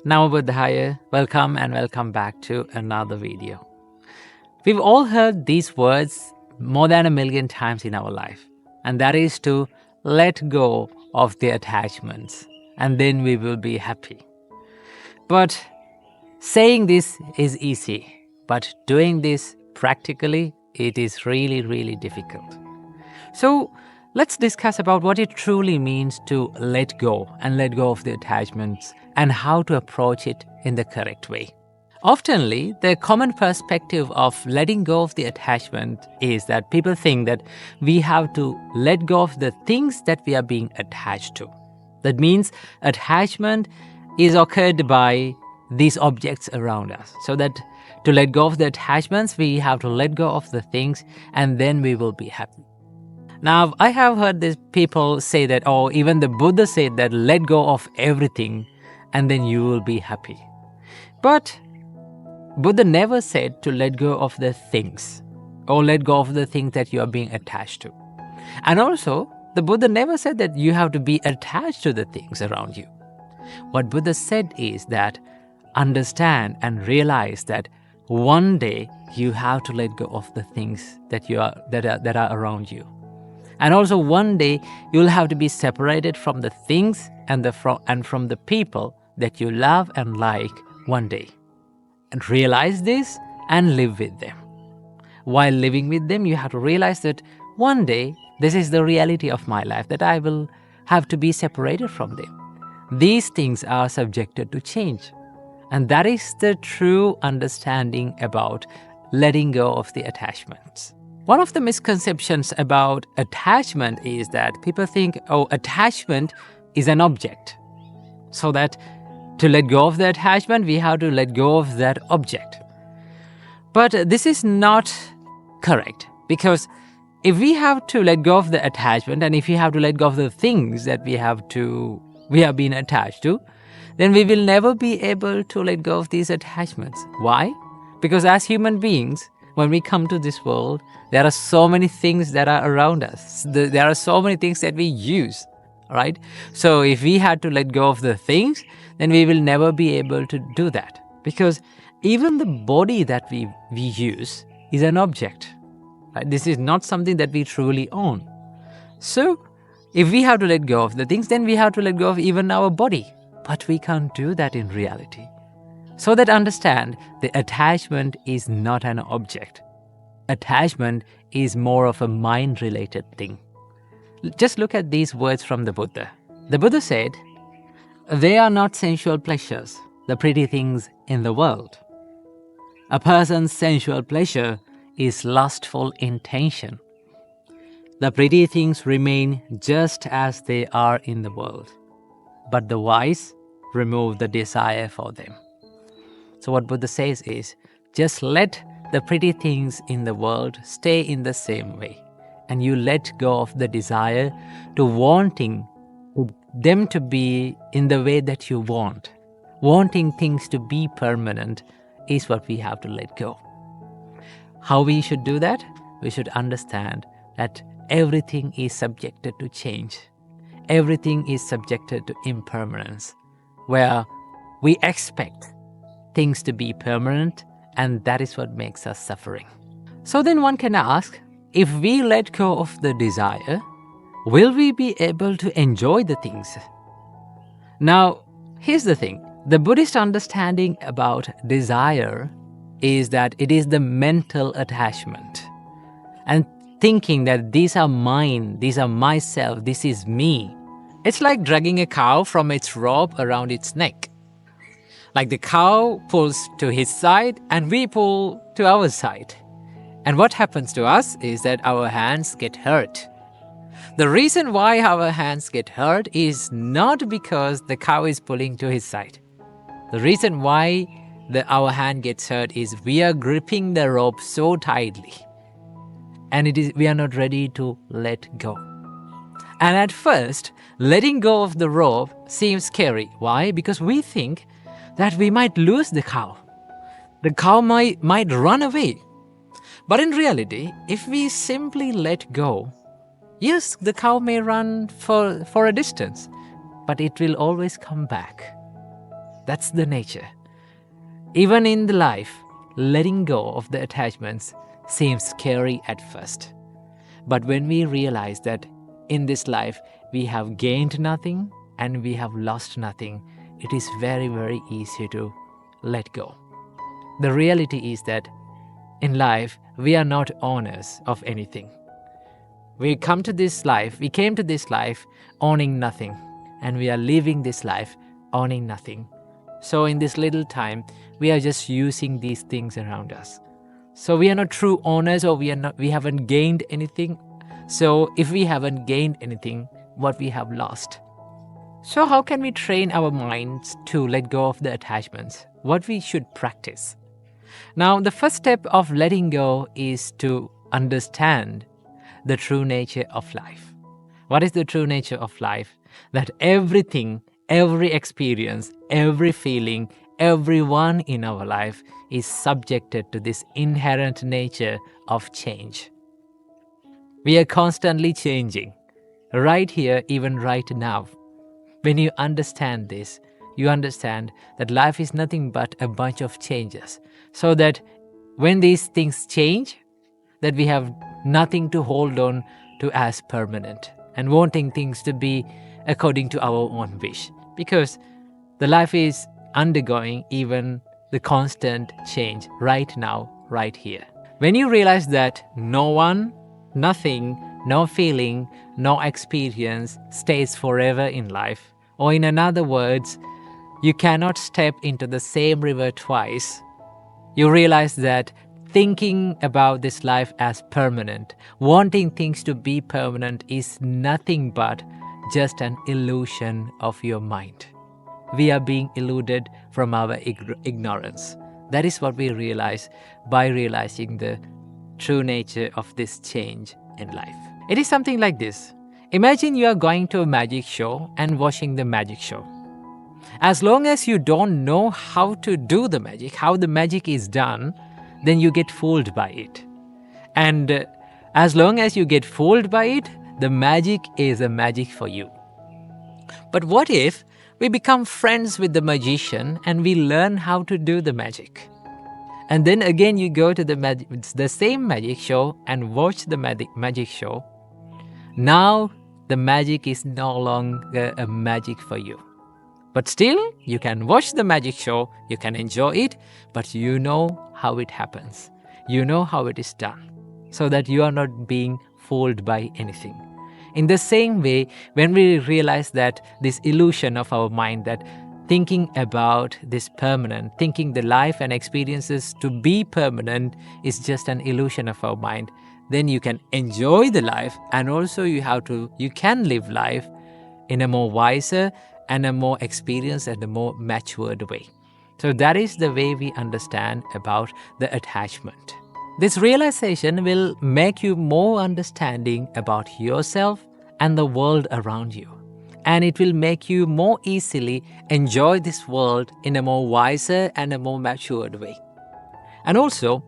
Namo Buddhaya, welcome and welcome back to another video. We've all heard these words more than 1,000,000 times in our life, and that is to let go of the attachments, and then we will be happy. But saying this is easy, but doing this practically, it is really, really difficult. So let's discuss about what it truly means to let go of the attachments and how to approach it in the correct way. Oftenly, the common perspective of letting go of the attachment is that people think that we have to let go of the things that we are being attached to. That means attachment is occurred by these objects around us. So that to let go of the attachments, we have to let go of the things and then we will be happy. Now, I have heard these people say that, even the Buddha said that let go of everything and then you will be happy. But Buddha never said to let go of the things or let go of the things that you are being attached to. And also, the Buddha never said that you have to be attached to the things around you. What Buddha said is that understand and realize that one day you have to let go of the things that are around you. And also one day you'll have to be separated from the things and from the people that you love and like one day. And realize this and live with them. While living with them, you have to realize that one day this is the reality of my life, that I will have to be separated from them. These things are subjected to change. And that is the true understanding about letting go of the attachments. One of the misconceptions about attachment is that people think, attachment is an object. So that to let go of the attachment, we have to let go of that object. But this is not correct, because if we have to let go of the attachment and if we have to let go of the things that we have been attached to, then we will never be able to let go of these attachments. Why? Because as human beings, when we come to this world, there are so many things that are around us. There are so many things that we use, right? So if we had to let go of the things, then we will never be able to do that. Because even the body that we use is an object. Right? This is not something that we truly own. So if we have to let go of the things, then we have to let go of even our body. But we can't do that in reality. So that understand, the attachment is not an object. Attachment is more of a mind-related thing. Just look at these words from the Buddha. The Buddha said, "They are not sensual pleasures, the pretty things in the world. A person's sensual pleasure is lustful intention. The pretty things remain just as they are in the world, but the wise remove the desire for them." So what Buddha says is, just let the pretty things in the world stay in the same way. And you let go of the desire to wanting them to be in the way that you want. Wanting things to be permanent is what we have to let go. How we should do that? We should understand that everything is subjected to change. Everything is subjected to impermanence, where we expect things to be permanent, and that is what makes us suffering. So then one can ask, if we let go of the desire, will we be able to enjoy the things? Now, here's the thing. The Buddhist understanding about desire is that it is the mental attachment. And thinking that these are mine, these are myself, this is me. It's like dragging a cow from its rope around its neck. Like the cow pulls to his side and we pull to our side. And what happens to us is that our hands get hurt. The reason why our hands get hurt is not because the cow is pulling to his side. The reason why our hand gets hurt is we are gripping the rope so tightly. And we are not ready to let go. And at first, letting go of the rope seems scary. Why? Because we think that we might lose the cow. The cow might run away. But in reality, if we simply let go, yes, the cow may run for a distance, but it will always come back. That's the nature. Even in the life, letting go of the attachments seems scary at first. But when we realize that in this life we have gained nothing and we have lost nothing, it is very, very easy to let go. The reality is that in life, we are not owners of anything. We came to this life owning nothing, and we are leaving this life owning nothing. So in this little time, we are just using these things around us. So we are not true owners, or we haven't gained anything. So if we haven't gained anything, what we have lost? So how can we train our minds to let go of the attachments? What we should practice? Now, the first step of letting go is to understand the true nature of life. What is the true nature of life? That everything, every experience, every feeling, everyone in our life is subjected to this inherent nature of change. We are constantly changing, right here, even right now. When you understand this, you understand that life is nothing but a bunch of changes. So that when these things change, that we have nothing to hold on to as permanent and wanting things to be according to our own wish. Because the life is undergoing even the constant change right now, right here. When you realize that no one, nothing, no feeling, no experience stays forever in life, or in other words, you cannot step into the same river twice, you realize that thinking about this life as permanent, wanting things to be permanent, is nothing but just an illusion of your mind. We are being eluded from our ignorance. That is what we realize by realizing the true nature of this change in life. It is something like this. Imagine you are going to a magic show and watching the magic show. As long as you don't know how to do the magic, how the magic is done, then you get fooled by it. And as long as you get fooled by it, the magic is a magic for you. But what if we become friends with the magician and we learn how to do the magic? And then again you go to the same magic show and watch the magic show. Now the magic is no longer a magic for you. But still, you can watch the magic show, you can enjoy it, but you know how it happens. You know how it is done, so that you are not being fooled by anything. In the same way, when we realize that this illusion of our mind, that thinking about this permanent, thinking the life and experiences to be permanent is just an illusion of our mind, then you can enjoy the life, and also you can live life in a more wiser and a more experienced and a more matured way. So that is the way we understand about the attachment. This realization will make you more understanding about yourself and the world around you. And it will make you more easily enjoy this world in a more wiser and a more matured way. And also,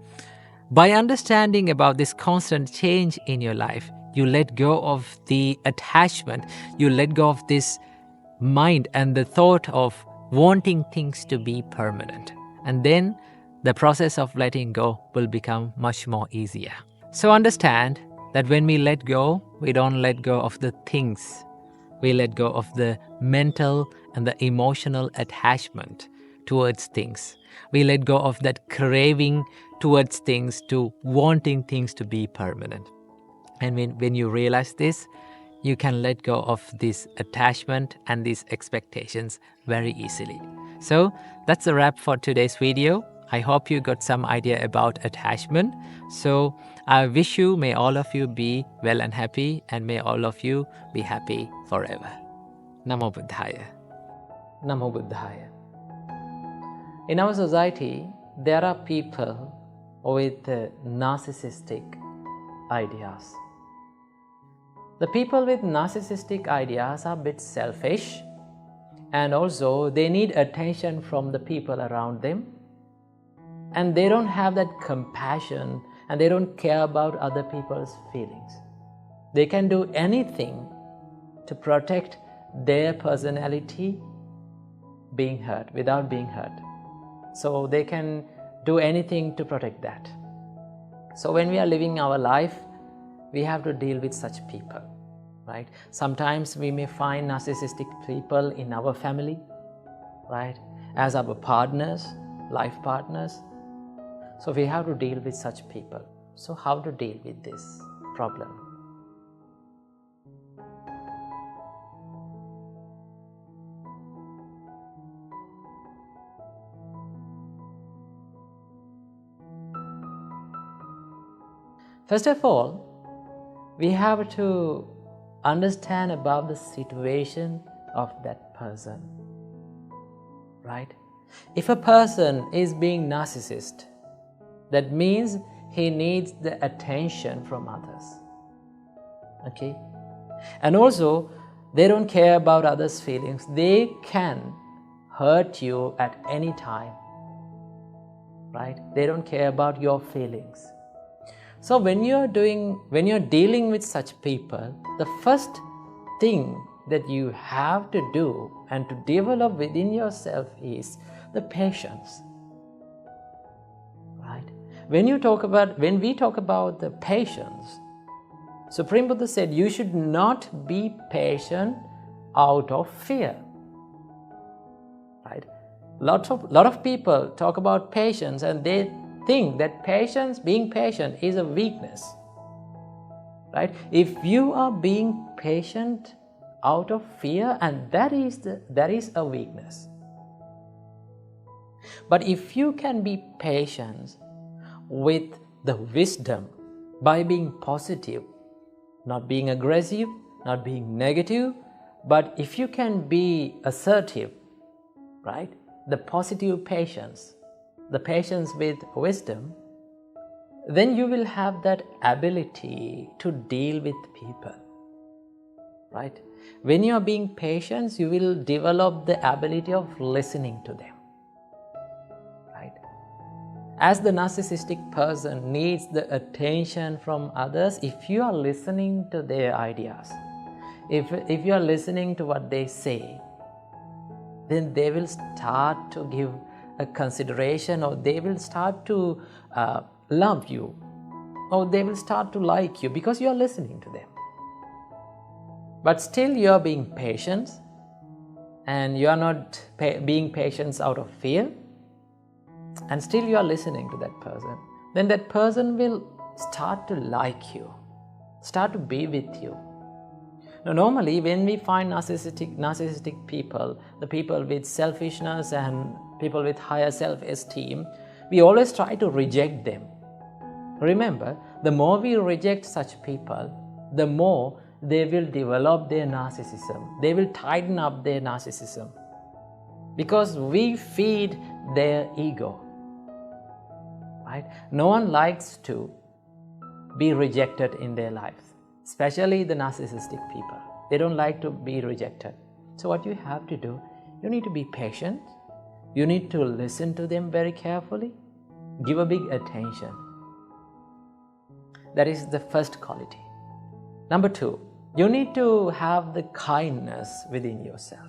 by understanding about this constant change in your life, you let go of the attachment, you let go of this mind and the thought of wanting things to be permanent. And then the process of letting go will become much more easier. So understand that when we let go, we don't let go of the things. We let go of the mental and the emotional attachment towards things. We let go of that craving towards things, to wanting things to be permanent. And when you realize this, you can let go of this attachment and these expectations very easily. So that's a wrap for today's video. I hope you got some idea about attachment. So I wish you, may all of you be well and happy, and may all of you be happy forever. Namo Buddhaya. Namo Buddhaya. In our society, there are people with narcissistic ideas. The people with narcissistic ideas are a bit selfish, and also they need attention from the people around them, and they don't have that compassion, and they don't care about other people's feelings. They can do anything to protect their personality being hurt, without being hurt. So they can do anything to protect that. So when we are living our life, we have to deal with such people, right? Sometimes we may find narcissistic people in our family, right? As our partners, life partners. So we have to deal with such people. So how to deal with this problem? First of all, we have to understand about the situation of that person, right? If a person is being narcissist, that means he needs the attention from others, okay? And also, they don't care about others' feelings. They can hurt you at any time, right? They don't care about your feelings. So when you're dealing with such people, the first thing that you have to do and to develop within yourself is the patience, right? When we talk about the patience, Supreme Buddha said you should not be patient out of fear, right? Lot of people talk about patience and they think that being patient is a weakness, right? If you are being patient out of fear, and that is a weakness. But if you can be patient with the wisdom by being positive, not being aggressive, not being negative, but if you can be assertive, right? The positive patience, the patience with wisdom, then you will have that ability to deal with people, right? When you are being patient, you will develop the ability of listening to them, right? As the narcissistic person needs the attention from others, if you are listening to their ideas, if you are listening to what they say, then they will start to give a consideration, or they will start to love you, or they will start to like you because you are listening to them. But still you are being patient, and you are not being patient out of fear, and still you are listening to that person, then that person will start to like you, start to be with you. Now, normally when we find narcissistic people, the people with selfishness and people with higher self-esteem, we always try to reject them. Remember, the more we reject such people, the more they will develop their narcissism. They will tighten up their narcissism because we feed their ego, right? No one likes to be rejected in their lives, especially the narcissistic people. They don't like to be rejected. So what you have to do, you need to be patient. You need to listen to them very carefully. Give a big attention. That is the first quality. Number 2, you need to have the kindness within yourself.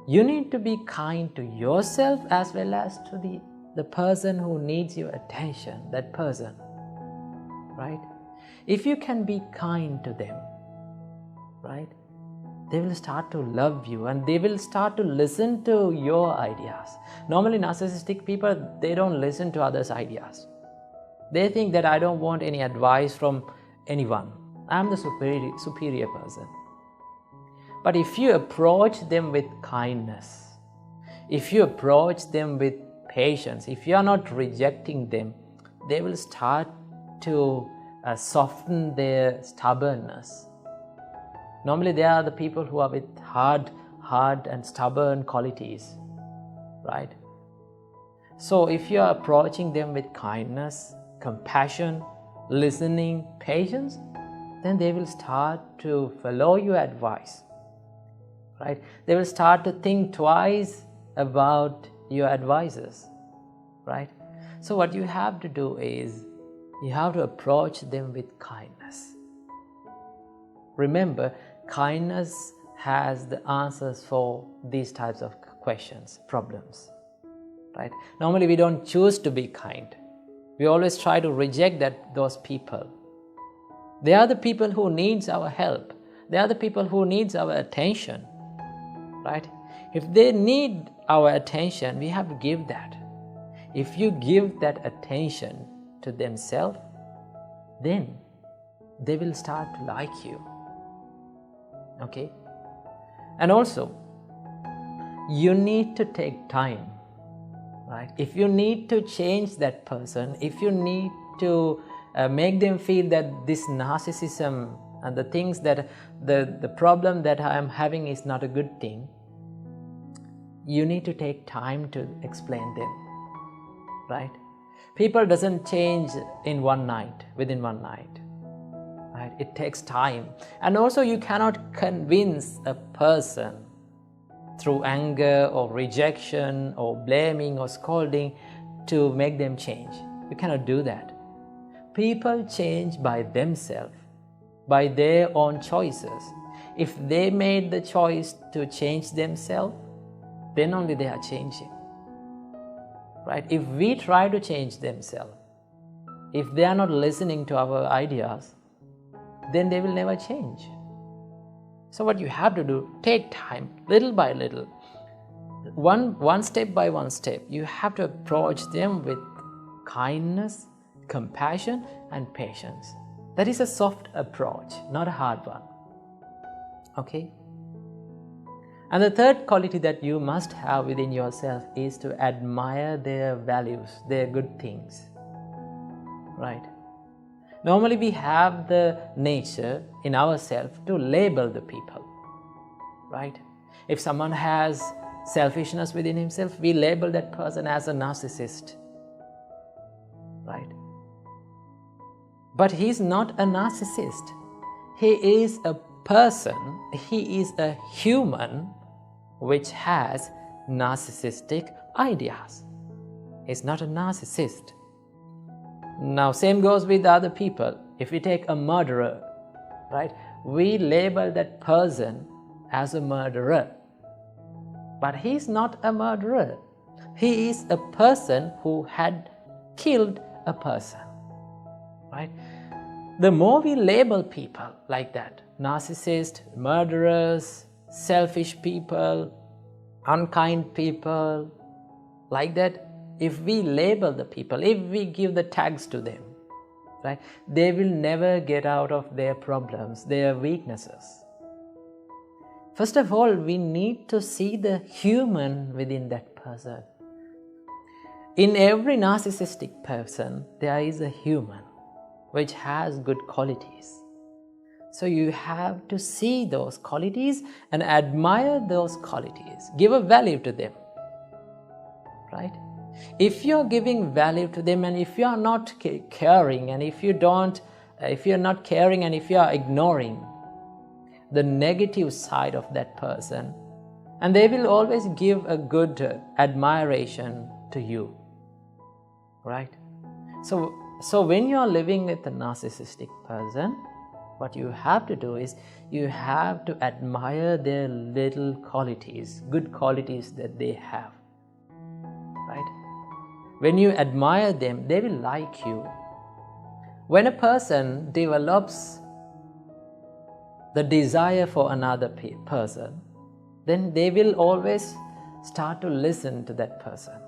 You need to be kind to yourself as well as to the person who needs your attention, that person, right? If you can be kind to them, right, they will start to love you and they will start to listen to your ideas. Normally, narcissistic people, they don't listen to others' ideas. They think that I don't want any advice from anyone. I'm the superior person. But if you approach them with kindness, if you approach them with patience, if you are not rejecting them, they will start to soften their stubbornness. Normally, they are the people who are with hard and stubborn qualities, right? So if you are approaching them with kindness, compassion, listening, patience, then they will start to follow your advice, right? They will start to think twice about your advices, right? So what you have to do is, you have to approach them with kindness. Remember, kindness has the answers for these types of questions, problems, right? Normally we don't choose to be kind. We always try to reject those people. They are the people who needs our help. They are the people who needs our attention, right? If they need our attention, we have to give that. If you give that attention to themselves, then they will start to like you. Okay? And also, you need to take time, right? If you need to change that person, if you need to make them feel that this narcissism and the things that the problem that I am having is not a good thing, you need to take time to explain them, right? People doesn't change in one night, within one night. Right? It takes time. And also you cannot convince a person through anger or rejection or blaming or scolding to make them change. You cannot do that. People change by themselves, by their own choices. If they made the choice to change themselves, then only they are changing. Right? If we try to change themselves, if they are not listening to our ideas, then they will never change. So what you have to do, take time, little by little, one step by one step. You have to approach them with kindness, compassion, and patience. That is a soft approach, not a hard one. Okay? And the third quality that you must have within yourself is to admire their values, their good things. Right? Normally we have the nature in ourselves to label the people, right? If someone has selfishness within himself, we label that person as a narcissist, right? But he's not a narcissist. He is a person, he is a human which has narcissistic ideas. He's not a narcissist. Now, same goes with other people. If we take a murderer, right, we label that person as a murderer. But he's not a murderer. He is a person who had killed a person, right? The more we label people like that, narcissists, murderers, selfish people, unkind people, like that, if we label the people, if we give the tags to them, right, they will never get out of their problems, their weaknesses. First of all, we need to see the human within that person. In every narcissistic person, there is a human which has good qualities. So you have to see those qualities and admire those qualities. Give a value to them, right? If you're giving value to them and if you're not caring and if you're not caring and if you are ignoring the negative side of that person, and they will always give a good admiration to you, right? So when you're living with a narcissistic person, what you have to do is you have to admire their little qualities, good qualities that they have, right? When you admire them, they will like you. When a person develops the desire for another person, then they will always start to listen to that person,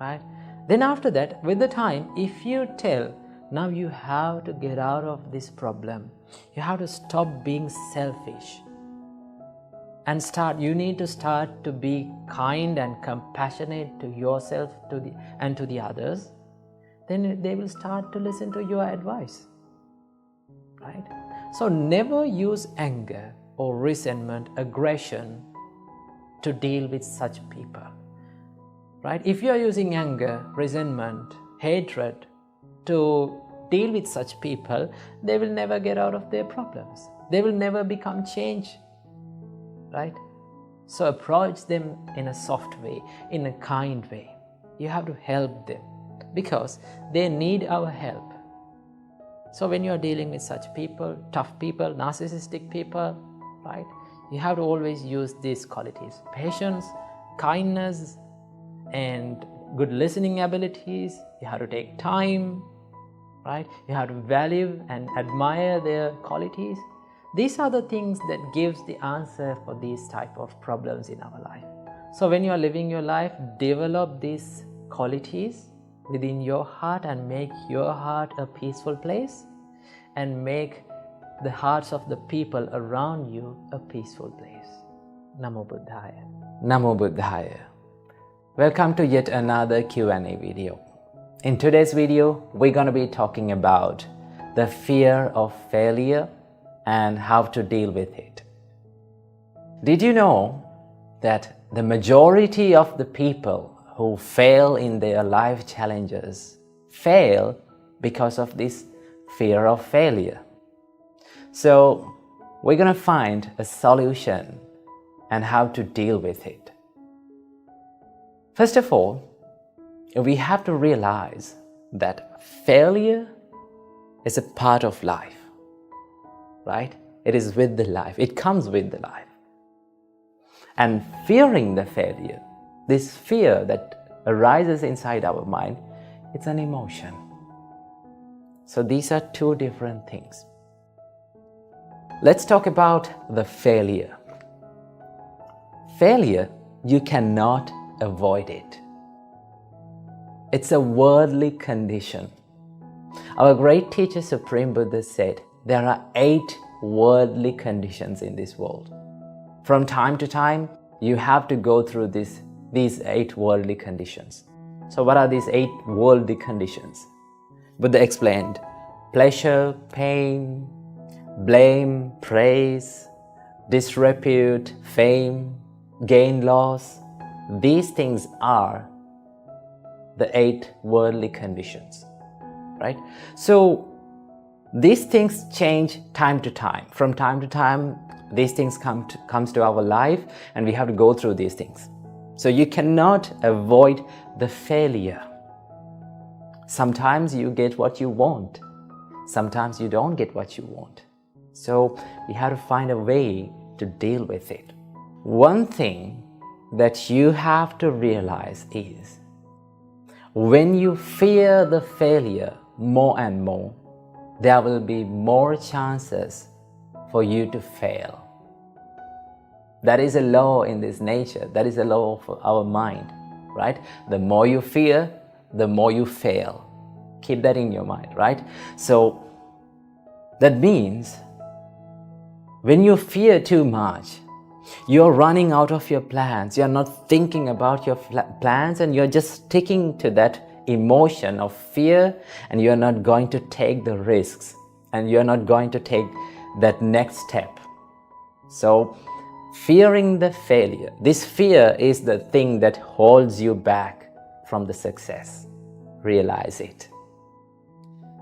right? Then after that, with the time, if you tell, now you have to get out of this problem, you have to stop being selfish and you need to start to be kind and compassionate to yourself and to the others, then they will start to listen to your advice, right? So never use anger or resentment, aggression to deal with such people, right? If you are using anger, resentment, hatred to deal with such people, they will never get out of their problems. They will never become changed, right? So approach them in a soft way, in a kind way. You have to help them because they need our help. So when you are dealing with such people, tough people, narcissistic people, right, you have to always use these qualities: patience, kindness and good listening abilities. You have to take time, right? You have to value and admire their qualities. These are the things that gives the answer for these type of problems in our life. So when you are living your life, develop these qualities within your heart and make your heart a peaceful place, and make the hearts of the people around you a peaceful place. Namo Buddhaya. Namo Buddhaya. Welcome to yet another Q&A video. In today's video, we're going to be talking about the fear of failure and how to deal with it. Did you know that the majority of the people who fail in their life challenges fail because of this fear of failure? So we're going to find a solution and how to deal with it. First of all, we have to realize that failure is a part of life, right? It is with the life. It comes with the life. And fearing the failure, this fear that arises inside our mind, it's an emotion. So these are two different things. Let's talk about the failure. Failure, you cannot avoid it. It's a worldly condition. Our great teacher Supreme Buddha said there are 8 worldly conditions in this world. From time to time, you have to go through these 8 worldly conditions. So what are these 8 worldly conditions? Buddha explained: pleasure, pain, blame, praise, disrepute, fame, gain, loss. These things are the 8 worldly conditions, right? So these things change time to time. From time to time, these things comes to our life, and we have to go through these things. So you cannot avoid the failure. Sometimes you get what you want. Sometimes you don't get what you want. So we have to find a way to deal with it. One thing that you have to realize is, when you fear the failure more and more, there will be more chances for you to fail. That is a law in this nature. That is a law of our mind, right? The more you fear, the more you fail. Keep that in your mind, right? So that means when you fear too much, you're running out of your plans. You're not thinking about your plans, and you're just sticking to that emotion of fear, and you're not going to take the risks, and you're not going to take that next step. So fearing the failure, this fear is the thing that holds you back from the success. Realize it.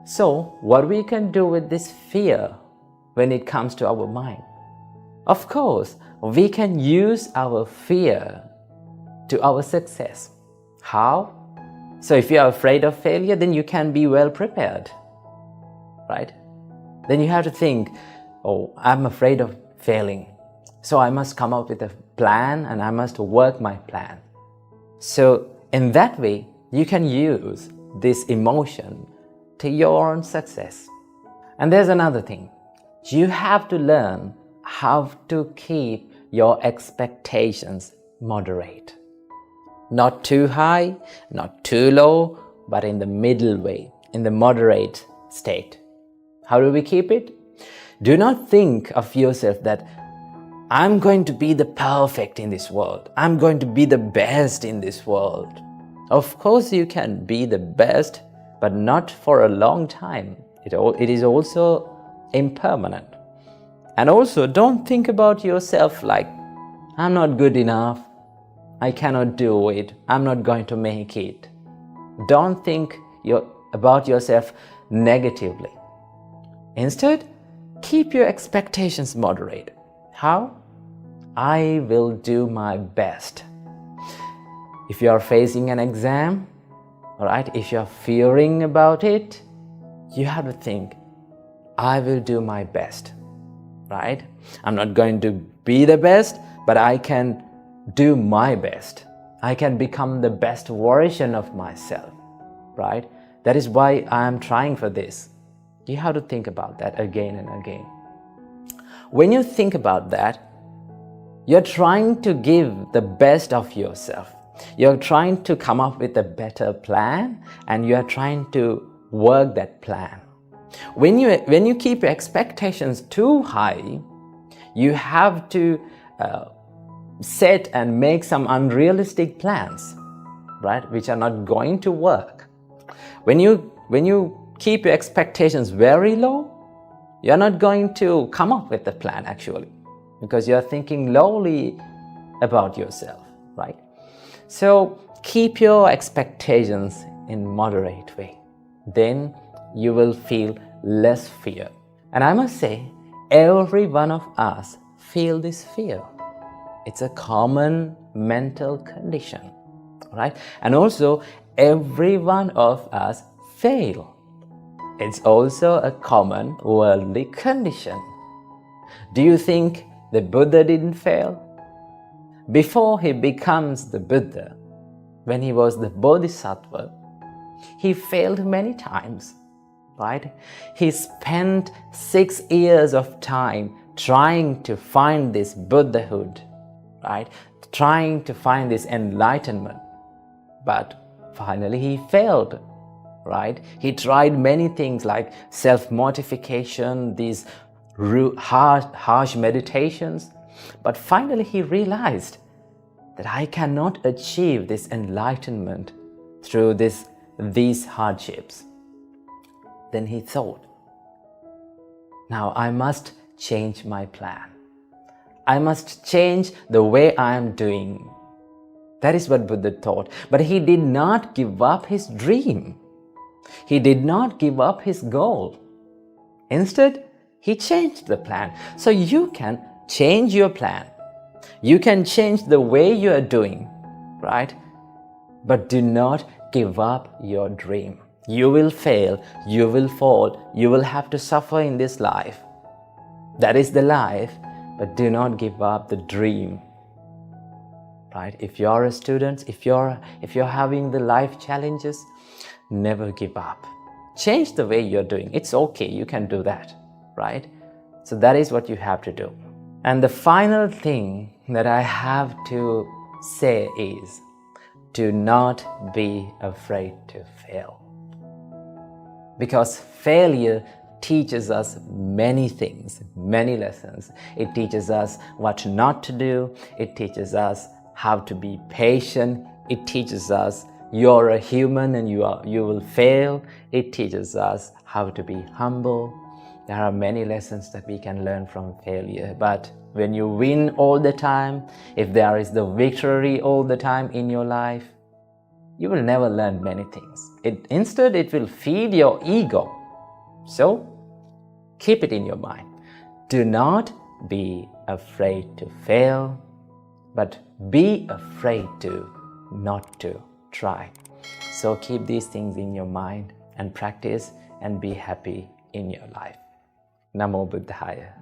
So what we can do with this fear when it comes to our mind? Of course, we can use our fear to our success. How? So if you are afraid of failure, then you can be well prepared, right? Then you have to think, oh, I'm afraid of failing, so I must come up with a plan, and I must work my plan. So in that way, you can use this emotion to your own success. And there's another thing. You have to learn how to keep your expectations moderate. Not too high, not too low, but in the middle way, in the moderate state. How do we keep it? Do not think of yourself that I'm going to be the perfect in this world. I'm going to be the best in this world. Of course you can be the best, but not for a long time. It is also impermanent. And also, don't think about yourself like, I'm not good enough, I cannot do it, I'm not going to make it. Don't think about yourself negatively. Instead, keep your expectations moderate. How? I will do my best. If you are facing an exam, all right, if you are fearing about it, you have to think, I will do my best, right? I'm not going to be the best, but I can do my best. I can become the best version of myself, right? That is why I am trying for this. You have to think about that again and again. When you think about that, you're trying to give the best of yourself. You're trying to come up with a better plan, and you're trying to work that plan. When you keep your expectations too high, you have to set and make some unrealistic plans, right, which are not going to work. When you keep your expectations very low, you're not going to come up with a plan actually, because you're thinking lowly about yourself, right? So keep your expectations in moderate way. Then you will feel less fear. And I must say, every one of us feel this fear. It's a common mental condition, right? And also, every one of us fail. It's also a common worldly condition. Do you think the Buddha didn't fail? Before he becomes the Buddha, when he was the Bodhisattva, he failed many times, right? He spent 6 years of time trying to find this Buddhahood, right? Trying to find this enlightenment. But finally he failed, right? He tried many things like self-mortification, these harsh meditations. But finally he realized that I cannot achieve this enlightenment through these hardships. Then he thought, now I must change my plan. I must change the way I am doing. That is what Buddha thought. But he did not give up his dream. He did not give up his goal. Instead, he changed the plan. So you can change your plan. You can change the way you are doing, right? But do not give up your dream. You will fail, you will fall, you will have to suffer in this life. That is the life, but do not give up the dream, right? If you're a student, if you're having the life challenges, never give up. Change the way you're doing. It's okay, you can do that, right? So that is what you have to do. And the final thing that I have to say is, do not be afraid to fail. Because failure teaches us many things, many lessons. It teaches us what not to do. It teaches us how to be patient. It teaches us you're a human and you will fail. It teaches us how to be humble. There are many lessons that we can learn from failure. But when you win all the time, if there is the victory all the time in your life, you will never learn many things. Instead, it will feed your ego. So, keep it in your mind. Do not be afraid to fail, but be afraid to not to try. So keep these things in your mind and practice and be happy in your life. Namo Buddhaya.